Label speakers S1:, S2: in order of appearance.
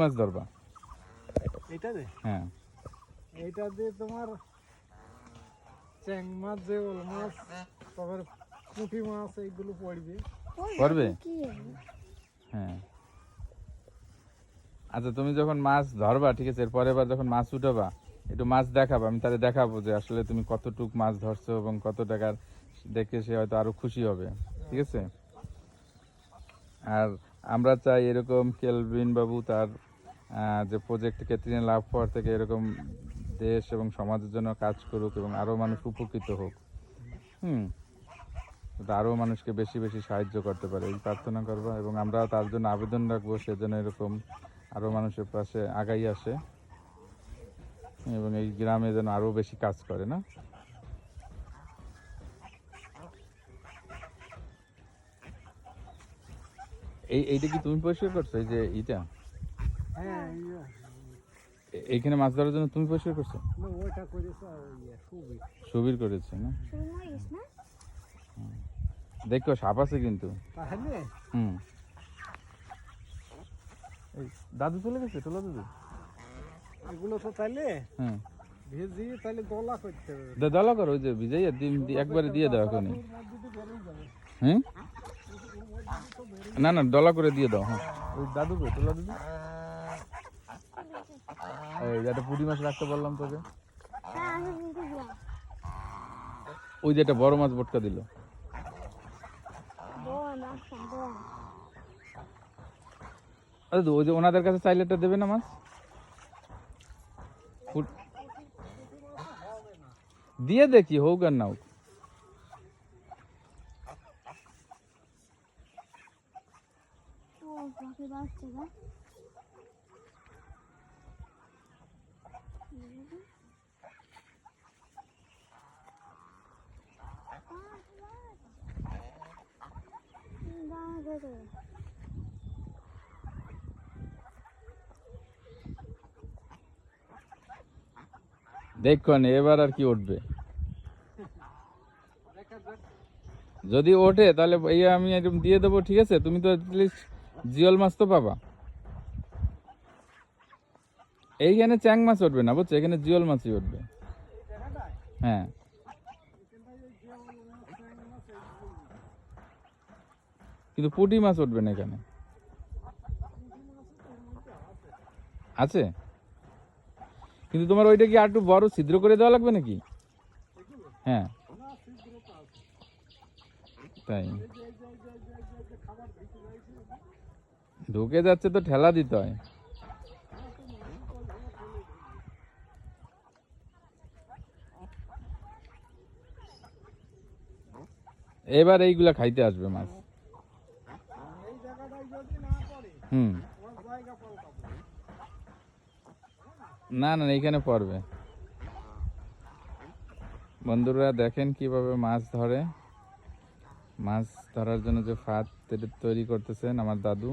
S1: মাছ ধরবা
S2: এটা দে
S1: হ্যাঁ
S2: এইটা দিয়ে তোমার চ্যাং মাছ, জেওল মাছ, তারপরে পুঁটি মাছ এইগুলো পড়বে।
S1: পড়বে হ্যাঁ। আচ্ছা তুমি যখন মাছ ধরবা ঠিক আছে, এর পরের বার যখন মাছ উঠাবা একটু মাছ দেখাবো, আমি তাহলে দেখাবো যে আসলে তুমি কতটুক মাছ ধরছো এবং কত টাকার, দেখে সে হয়তো আরো খুশি হবে, ঠিক আছে। আর আমরা চাই এরকম কেলভিন বাবু তার যে প্রজেক্ট ক্যাথরিন লাভ পাওয়ার থেকে এরকম দেশ এবং সমাজের জন্য কাজ করুক এবং আরো মানুষ উপকৃত হোক। আরো মানুষকে বেশি বেশি সাহায্য করতে পারে এই প্রার্থনা করবা, এবং আমরা তার জন্য আবেদন রাখবো সেজন্য এরকম আরো মানুষের পাশে আগাই আসে এবং এই গ্রামে যেন আরো বেশি কাজ করে না। এইটা কি তুমি পরিষ্কার করছো, এই যে এইটা?
S2: হ্যাঁ
S1: এইখানে মাছ ধরার জন্য তুমি পরিষ্কার করছো?
S2: ওইটা করেছে
S1: সুবীর করেছে না? দেখো সাপ আছে কিন্তু।
S2: তাহলে
S1: দাদু চলে গেছে, তোলা দাদু
S2: এগুলো তো তাইলে ভেজিয়ে তাহলে দলা করতে হবে।
S1: দলা করো, ওই যে ভিজাইয়া ডিম একবারে দিয়ে দাও এখনই। না না দলা করে দিয়ে দাও। হ্যাঁ ওই দাদু কই, তোলা দাদু? এই একটা পুঁটি মাছ রাখতে বললাম তোকে, ওই যে একটা বড় মাছ বটকা দিল। ওই যে ওনাদের কাছে চাইলে একটা দেবে না মাছ? দিয়ে দেখি হোক আর না হোক। দেখুন এবার আর কি উঠবে, যদি ওঠে তাহলে এই আমি একদম দিয়ে দেবো, ঠিক আছে। তুমি তো অ্যাটলিস্ট জিওল মাছ তো পাবা। এইখানে চ্যাং মাছ উঠবে না বুঝছো, এখানে জিওল মাছই উঠবে। হ্যাঁ কিন্তু পুঁটি মাছ উঠবে না এখানে, আছে কিন্তু তোমার ওইটা কি আর একটু বড় ছিদ্র করে দেওয়া লাগবে নাকি? হ্যাঁ তাই ঢুকে যাচ্ছে তো ঠেলা দিতে হয়। এবার এইগুলা খাইতে আসবে মাছ। না না এইখানে পড়বে। বন্ধুরা দেখেন কিভাবে মাছ ধরে, মাছ ধরার জন্য যে ফাঁদ তৈরি করতেছেন আমার দাদু।